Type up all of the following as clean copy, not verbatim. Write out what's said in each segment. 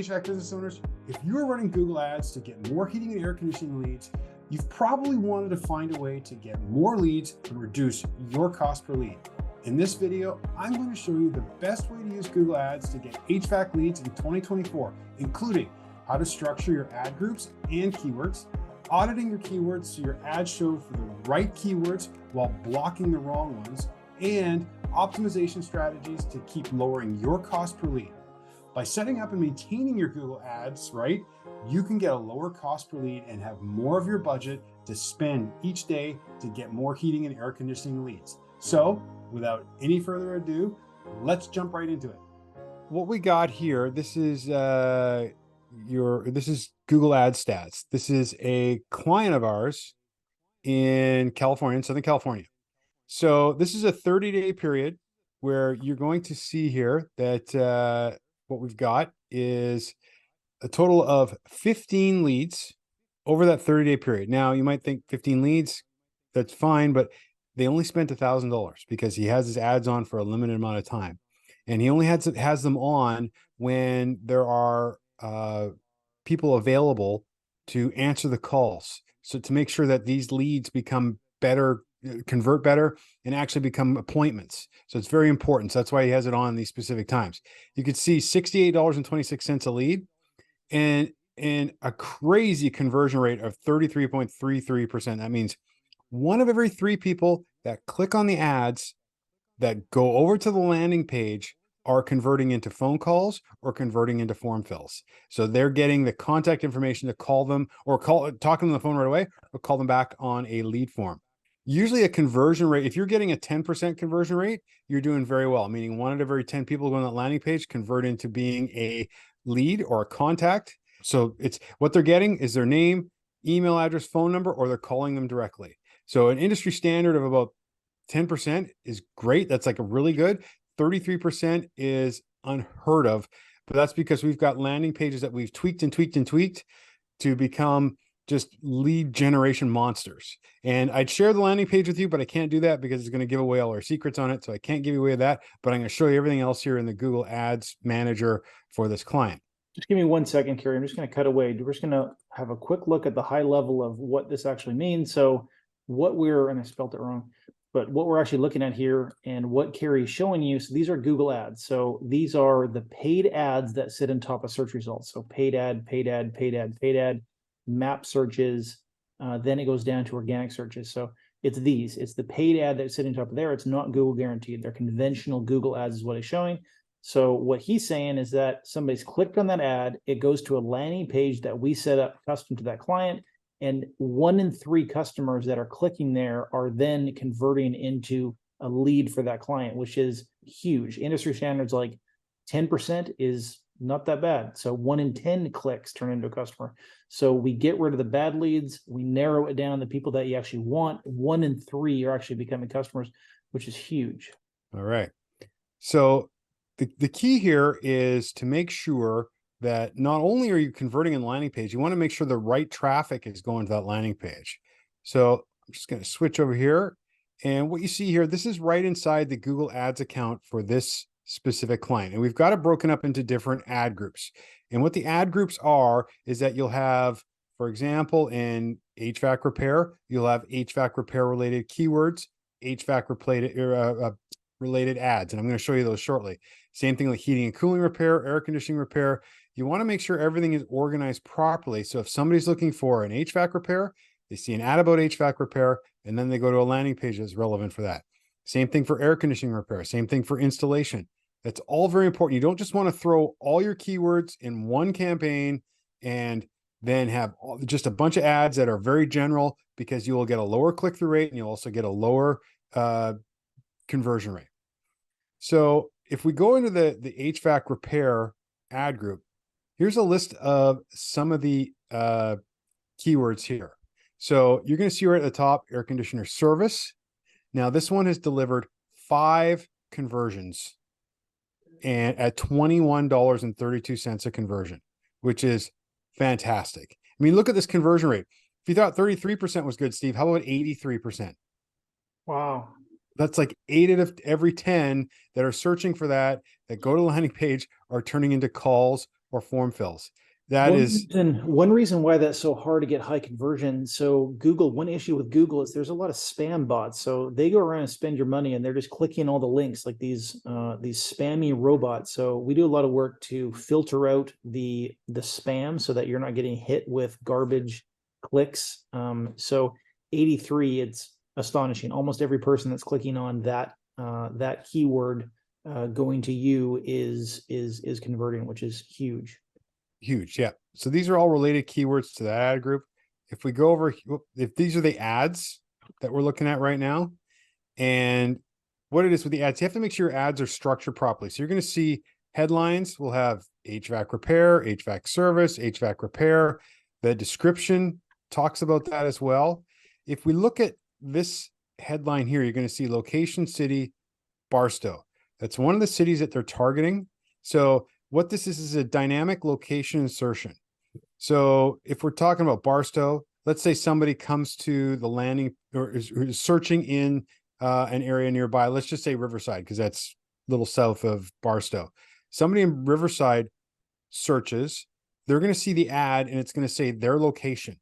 HVAC business owners, if you're running Google Ads to get more heating and air conditioning leads, you've probably wanted to find a way to get more leads and reduce your cost per lead. In this video, I'm going to show you the best way to use Google Ads to get HVAC leads in 2024, including how to structure your ad groups and keywords, auditing your keywords so your ads show for the right keywords while blocking the wrong ones, and optimization strategies to keep lowering your cost per lead. By setting up and maintaining your Google Ads right, you can get a lower cost per lead and have more of your budget to spend each day to get more heating and air conditioning leads. So without any further ado, let's jump right into it. What we got here, this is Google Ad Stats. This is a client of ours in California, in Southern California. So this is a 30-day period where you're going to see here that what we've got is a total of 15 leads over that 30-day period. Now, you might think 15 leads, that's fine, but they only spent $1,000 because he has his ads on for a limited amount of time. And he only has them on when there are people available to answer the calls. So to make sure that these leads become better, convert better, and actually become appointments. So it's very important. So that's why he has it on these specific times. You could see $68.26 a lead and a crazy conversion rate of 33.33%. That means one of every three people that click on the ads that go over to the landing page are converting into phone calls or converting into form fills. So they're getting the contact information to call them or talk to them on the phone right away or call them back on a lead form. Usually a conversion rate, if you're getting a 10% conversion rate, you're doing very well, meaning one out of every 10 people going on that landing page convert into being a lead or a contact. So it's what they're getting is their name, email address, phone number, or they're calling them directly. So an industry standard of about 10% is great. That's like a really good. 33% is unheard of, but that's because we've got landing pages that we've tweaked and tweaked and tweaked to become just lead generation monsters. And I'd share the landing page with you, but I can't do that because it's going to give away all our secrets on it. So I can't give you away that, but I'm going to show you everything else here in the Google Ads Manager for this client. Just give me 1 second, Kerry. I'm just going to cut away. We're just going to have a quick look at the high level of what this actually means. So and I spelled it wrong, but what we're actually looking at here and what Kerry's showing you. So these are Google ads. So these are the paid ads that sit on top of search results. So paid ad, paid ad, paid ad, paid ad, map searches, then it goes down to organic searches. So it's the paid ad that's sitting on top of there. It's not Google guaranteed. They're conventional Google ads is what it's showing. So what he's saying is that somebody's clicked on that ad, it goes to a landing page that we set up custom to that client. And 1 in 3 customers that are clicking there are then converting into a lead for that client, which is huge. Industry standards like 10% is not that bad. So 1 in 10 clicks turn into a customer. So we get rid of the bad leads. We narrow it down to people that you actually want. 1 in 3 are actually becoming customers, which is huge. All right. So the key here is to make sure that not only are you converting in the landing page, you want to make sure the right traffic is going to that landing page. So I'm just going to switch over here. And what you see here, this is right inside the Google Ads account for this specific client. And we've got it broken up into different ad groups. And what the ad groups are is that you'll have, for example, in HVAC repair, you'll have HVAC repair related keywords, HVAC related ads. And I'm going to show you those shortly. Same thing like heating and cooling repair, air conditioning repair. You want to make sure everything is organized properly. So if somebody's looking for an HVAC repair, they see an ad about HVAC repair, and then they go to a landing page that's relevant for that. Same thing for air conditioning repair. Same thing for installation. That's all very important. You don't just want to throw all your keywords in one campaign and then have just a bunch of ads that are very general, because you will get a lower click-through rate and you'll also get a lower conversion rate. So if we go into the HVAC repair ad group, here's a list of some of the keywords here. So you're going to see right at the top, air conditioner service. Now this one has delivered 5 conversions and at $21.32 a conversion, which is fantastic. I mean, look at this conversion rate. If you thought 33% was good, Steve, how about 83%? Wow. That's like 8 out of every 10 that are searching for that go to the landing page are turning into calls or form fills. That is one reason why that's so hard to get high conversion. So Google, one issue with Google is there's a lot of spam bots. So they go around and spend your money and they're just clicking all the links like these spammy robots. So we do a lot of work to filter out the spam so that you're not getting hit with garbage clicks. So 83, it's astonishing. Almost every person that's clicking on that keyword going to you is converting, which is huge. huge. Yeah. So these are all related keywords to that ad group. If we go over, if these are the ads that we're looking at right now, and what it is with the ads, you have to make sure your ads are structured properly. So you're going to see headlines will have HVAC repair, HVAC service, HVAC repair. The description talks about that as well. If we look at this headline here, you're going to see location, city, Barstow. That's one of the cities that they're targeting. So what this is a dynamic location insertion. So if we're talking about Barstow, let's say somebody comes to the landing or is searching in an area nearby. Let's just say Riverside, because that's a little south of Barstow. Somebody in Riverside searches, they're going to see the ad and it's going to say their location.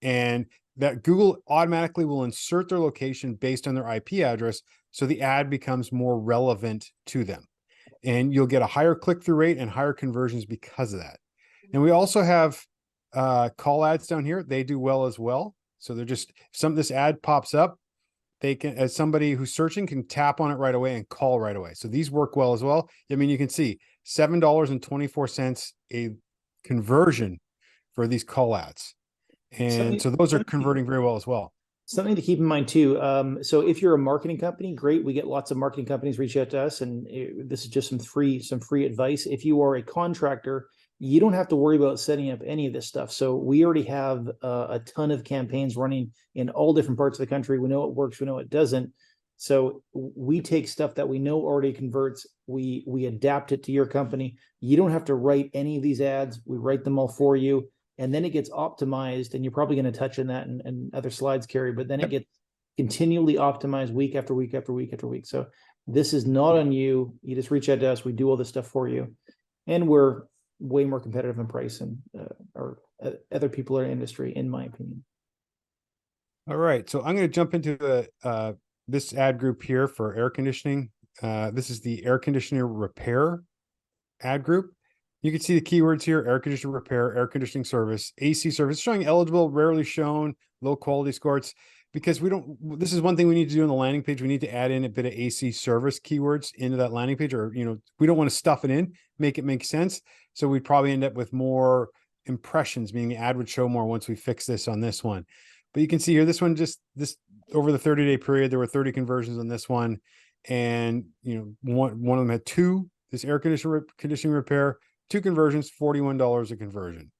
And that Google automatically will insert their location based on their IP address. So the ad becomes more relevant to them. And you'll get a higher click-through rate and higher conversions because of that. And we also have call ads down here. They do well as well. So they're just, this ad pops up, they can, as somebody who's searching, can tap on it right away and call right away. So these work well as well. I mean, you can see $7.24 a conversion for these call ads. And so those are converting very well as well. Something to keep in mind too. So if you're a marketing company, great. We get lots of marketing companies reach out to us, and this is just some free advice. If you are a contractor, you don't have to worry about setting up any of this stuff. So we already have a ton of campaigns running in all different parts of the country. We know it works. We know it doesn't. So we take stuff that we know already converts. We adapt it to your company. You don't have to write any of these ads. We write them all for you. And then it gets optimized, and you're probably going to touch on that and other slides, Kerry, but then it gets continually optimized week after week after week after week. So this is not on you. You just reach out to us. We do all this stuff for you. And we're way more competitive in price than other people in our industry, in my opinion. All right. So I'm going to jump into this ad group here for air conditioning. This is the air conditioner repair ad group. You can see the keywords here: air conditioner repair, air conditioning service, AC service, showing eligible, rarely shown, low quality scores, because this is one thing we need to do on the landing page. We need to add in a bit of AC service keywords into that landing page, or, we don't want to stuff it in, make it make sense. So we'd probably end up with more impressions, meaning the ad would show more once we fix this on this one. But you can see here, this one, this over the 30-day period, there were 30 conversions on this one. And, one of them had this air conditioning repair, 2 conversions, $41 a conversion.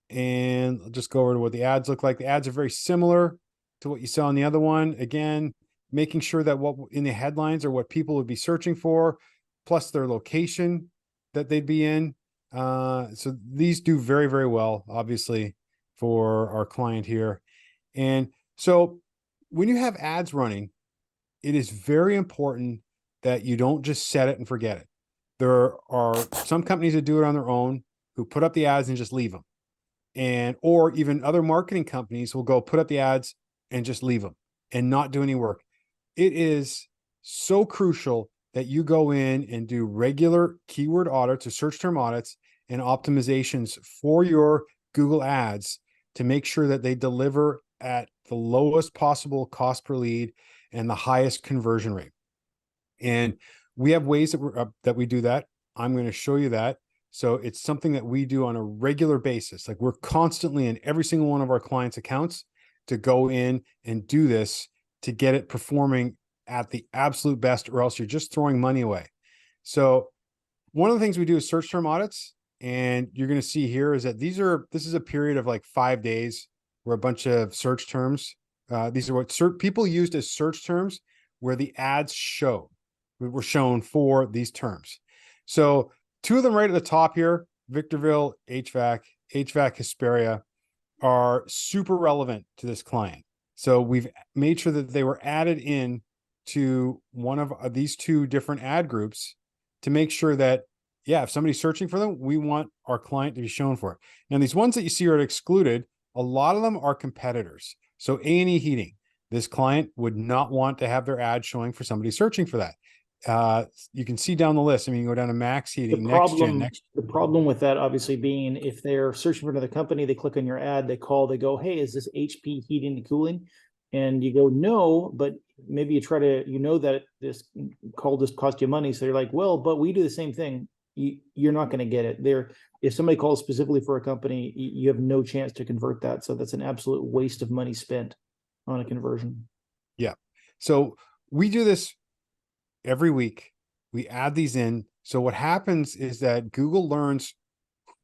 And I'll just go over to what the ads look like. The ads are very similar to what you saw in the other one. Again, making sure that what in the headlines are what people would be searching for, plus their location that they'd be in. So these do very, very well, obviously, for our client here. And so when you have ads running, it is very important that you don't just set it and forget it. There are some companies that do it on their own, who put up the ads and just leave them. Or even other marketing companies will go put up the ads and just leave them and not do any work. It is so crucial that you go in and do regular keyword audits or search term audits and optimizations for your Google ads to make sure that they deliver at the lowest possible cost per lead and the highest conversion rate. And we have ways that we do that. I'm going to show you that. So it's something that we do on a regular basis. Like, we're constantly in every single one of our clients' accounts to go in and do this to get it performing at the absolute best, or else you're just throwing money away. So one of the things we do is search term audits. And you're going to see here is that this is a period of like 5 days where a bunch of search terms, these are what people used as search terms where the ads were shown for these terms. So 2 of them right at the top here, Victorville HVAC, HVAC Hesperia, are super relevant to this client. So we've made sure that they were added in to one of these 2 different ad groups to make sure that yeah, if somebody's searching for them, we want our client to be shown for it. Now, these ones that you see are excluded, a lot of them are competitors. So A&E Heating, this client would not want to have their ad showing for somebody searching for that. You can see down the list. I mean, you go down to Max Heating, The problem with that obviously being if they're searching for another company, they click on your ad, they call, they go, hey, is this HP Heating and Cooling? And you go, no, but maybe you try to, that this call just cost you money. So you're like, well, but we do the same thing. You're not going to get it there. If somebody calls specifically for a company, you have no chance to convert that. So that's an absolute waste of money spent on a conversion. Yeah. So we do this every week. We add these in. So what happens is that Google learns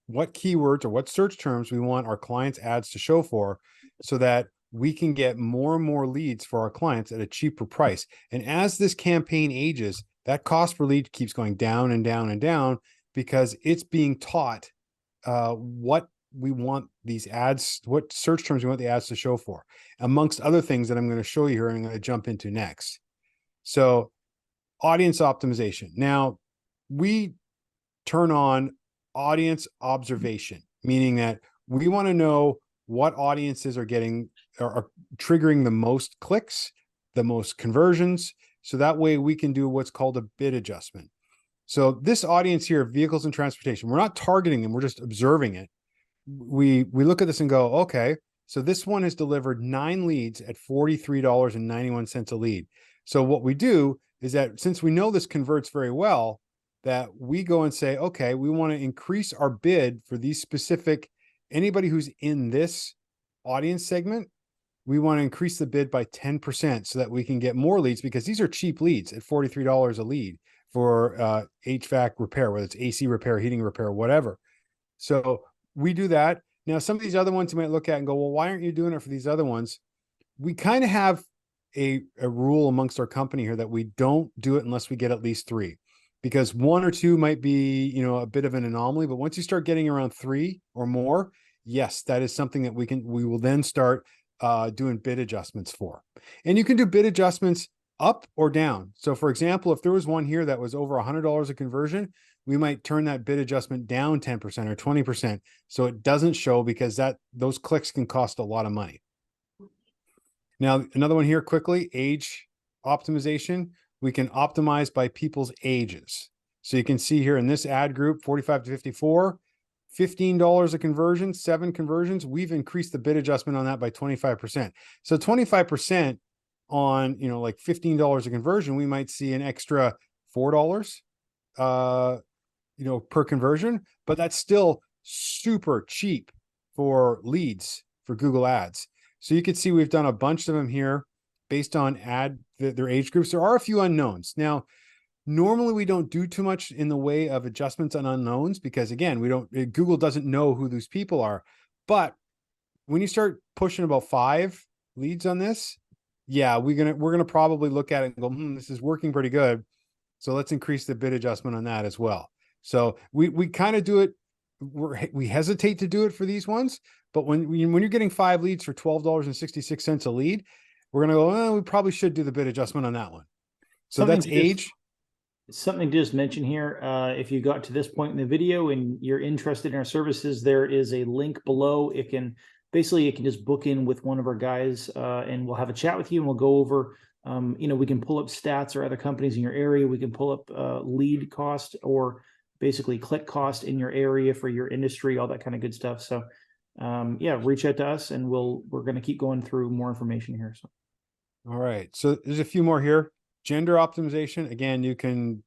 what keywords or what search terms we want our clients' ads to show for, so that we can get more and more leads for our clients at a cheaper price. And as this campaign ages, that cost per lead keeps going down and down and down, because it's being taught what we want these ads, what search terms we want the ads to show for, amongst other things that I'm going to show you here and I'm going to jump into next. So audience optimization. Now, we turn on audience observation, meaning that we want to know what audiences are getting or are triggering the most clicks, the most conversions. So that way we can do what's called a bid adjustment. So this audience here, vehicles and transportation, we're not targeting them, we're just observing it. We look at this and go, okay, so this one has delivered 9 leads at $43.91 a lead. So what we do is that since we know this converts very well, that we go and say, okay, we want to increase our bid for these specific, anybody who's in this audience segment, we want to increase the bid by 10% so that we can get more leads, because these are cheap leads at $43 a lead for HVAC repair, whether it's AC repair, heating repair, whatever. So we do that. Now, some of these other ones you might look at and go, well, why aren't you doing it for these other ones? We kind of have a rule amongst our company here that we don't do it unless we get at least 3, because 1 or 2 might be, a bit of an anomaly. But once you start getting around 3 or more, yes, that is something that we will then start doing bid adjustments for. And you can do bid adjustments up or down. So for example, if there was one here that was over $100 a conversion, we might turn that bid adjustment down 10% or 20%. So it doesn't show, because those clicks can cost a lot of money. Now, another one here quickly, age optimization. We can optimize by people's ages. So you can see here in this ad group, 45 to 54, $15 a conversion, 7 conversions. We've increased the bid adjustment on that by 25%. So 25% on, like $15 a conversion, we might see an extra $4, per conversion, but that's still super cheap for leads for Google Ads. So you can see we've done a bunch of them here based on their age groups. There are a few unknowns. Now, normally we don't do too much in the way of adjustments on unknowns, because again, Google doesn't know who those people are. But when you start pushing about 5 leads on this, yeah, we're gonna probably look at it and go, this is working pretty good. So let's increase the bid adjustment on that as well. So we kind of do it. We hesitate to do it for these ones, but when you're getting 5 leads for $12.66 a lead, we're gonna go, we probably should do the bid adjustment on that one. So that's age. Something to just mention here, if you got to this point in the video and you're interested in our services, there is a link below. You can just book in with one of our guys and we'll have a chat with you, and we'll go over, we can pull up stats or other companies in your area. We can pull up lead cost or basically click cost in your area for your industry, all that kind of good stuff. So reach out to us and we're going to keep going through more information here. So. All right. So there's a few more here. Gender optimization. Again, you can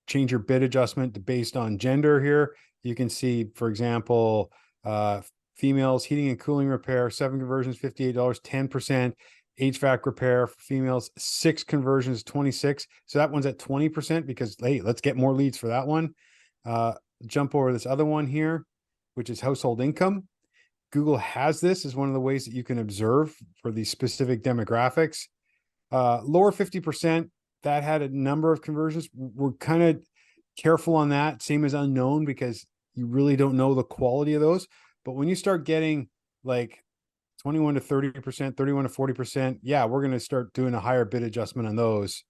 change your bid adjustment based on gender here. You can see, for example, females, heating and cooling repair, 7 conversions, $58, 10%. HVAC repair for females, 6 conversions, 26. So that one's at 20%, because, hey, let's get more leads for that one. Jump over this other one here, which is household income. Google has this as one of the ways that you can observe for these specific demographics. Lower 50%, that had a number of conversions. We're kind of careful on that, same as unknown, because you really don't know the quality of those. But when you start getting like 21 to 30%, 31 to 40%, yeah, we're going to start doing a higher bid adjustment on those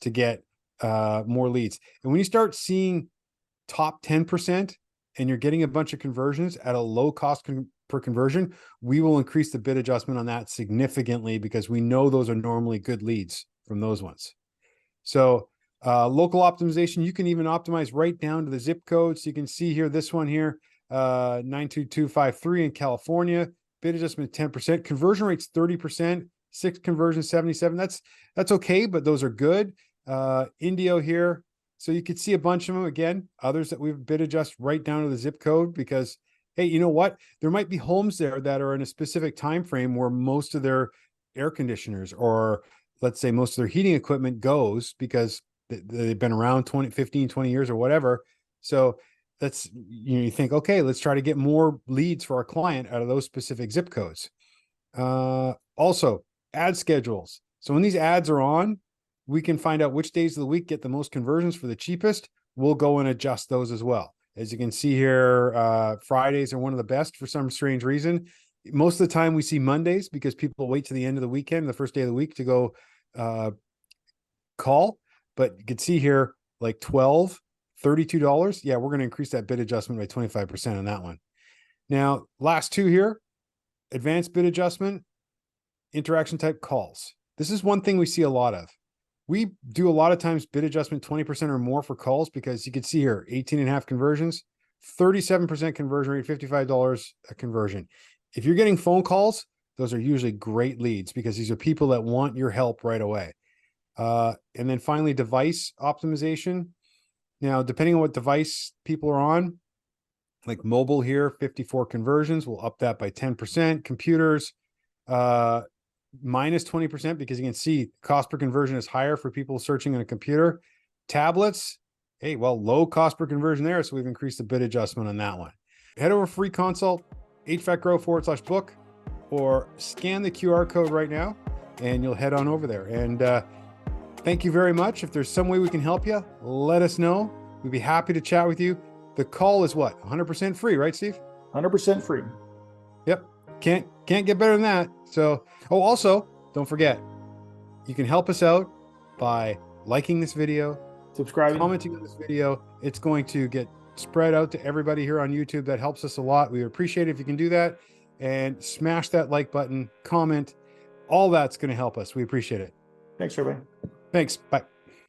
to get more leads. And when you start seeing top 10% and you're getting a bunch of conversions at a low cost per conversion, we will increase the bid adjustment on that significantly because we know those are normally good leads from those ones. So local optimization, you can even optimize right down to the zip code. So you can see here, this one here, 92253 in California, bid adjustment 10%, conversion rate's 30%, 6 conversions 77. That's okay, but those are good. Indio here. So you could see a bunch of them again, others that we've bid adjust right down to the zip code because, hey, you know what? There might be homes there that are in a specific time frame where most of their air conditioners or let's say most of their heating equipment goes because they've been around 15, 20 years or whatever. So that's, you think, okay, let's try to get more leads for our client out of those specific zip codes. Also, ad schedules. So when these ads are on, we can find out which days of the week get the most conversions for the cheapest. We'll go and adjust those as well. As you can see here, Fridays are one of the best for some strange reason. Most of the time we see Mondays because people wait to the end of the weekend, the first day of the week to go call. But you can see here, like $12, $32. Yeah, we're going to increase that bid adjustment by 25% on that one. Now, last two here, advanced bid adjustment, interaction type calls. This is one thing we see a lot of. We do a lot of times bid adjustment 20% or more for calls because you can see here, 18.5 conversions, 37% conversion rate, $55 a conversion. If you're getting phone calls, those are usually great leads because these are people that want your help right away. And then finally, device optimization. Now, depending on what device people are on, like mobile here, 54 conversions, we'll up that by 10%. Computers, minus 20% because you can see cost per conversion is higher for people searching on a computer. Tablets, hey, well, low cost per conversion there. So we've increased the bid adjustment on that one. Head over free consult, hvacgrow.com/book, or scan the QR code right now and you'll head on over there. And thank you very much. If there's some way we can help you, let us know. We'd be happy to chat with you. The call is what? 100% free, right, Steve? 100% free. Yep. Can't get better than that. So, oh, also, don't forget, you can help us out by liking this video, subscribing, commenting on this video. It's going to get spread out to everybody here on YouTube. That helps us a lot. We appreciate it if you can do that. And smash that like button, comment. All that's going to help us. We appreciate it. Thanks, everybody. Thanks. Bye.